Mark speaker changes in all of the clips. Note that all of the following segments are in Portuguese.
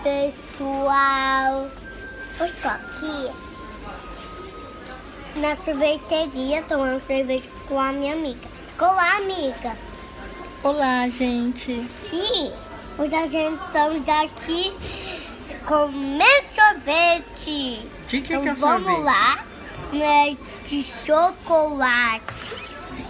Speaker 1: pessoal, eu estou aqui na sorveteria tomando sorvete com a minha amiga. Olá, amiga.
Speaker 2: Olá, gente.
Speaker 1: E hoje a gente estamos aqui comendo sorvete.
Speaker 2: De que
Speaker 1: então
Speaker 2: é
Speaker 1: vamos
Speaker 2: sorvete?
Speaker 1: lá, né, de chocolate.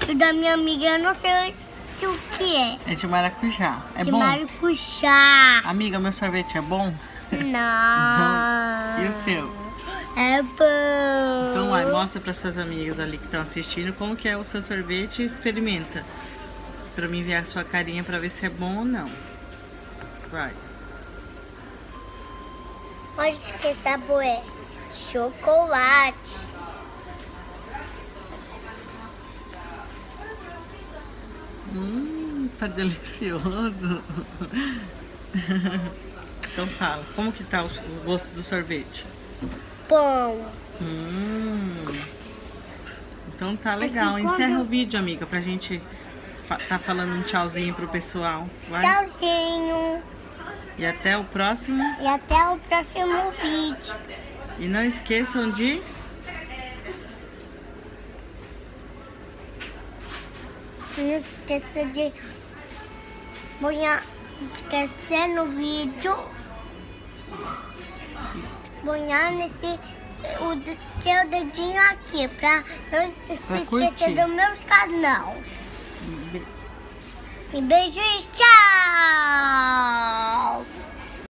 Speaker 1: O da minha amiga eu não sei o que é.
Speaker 2: É de maracujá. É
Speaker 1: de
Speaker 2: bom?
Speaker 1: maracujá.
Speaker 2: Amiga, meu sorvete é bom?
Speaker 1: Não.
Speaker 2: E o seu?
Speaker 1: É bom.
Speaker 2: Então vai, mostra para suas amigas ali que estão assistindo como que é o seu sorvete e experimenta. Para mim ver a sua carinha para ver se é bom ou não. Vai.
Speaker 1: Olha que sabor é. Chocolate.
Speaker 2: Tá delicioso. Então fala, como que tá o gosto do sorvete?
Speaker 1: Bom.
Speaker 2: Então tá legal.
Speaker 1: Aqui,
Speaker 2: Encerra o vídeo, amiga, pra gente tá falando um tchauzinho pro pessoal. Vai?
Speaker 1: Tchauzinho.
Speaker 2: E até o próximo.
Speaker 1: E até o próximo vídeo.
Speaker 2: E não esqueçam de...
Speaker 1: Não esqueça de esquecer no vídeo. Ponhar nesse o seu dedinho aqui pra não se esquecer
Speaker 2: curtir.
Speaker 1: do meu canal. E beijo e tchau!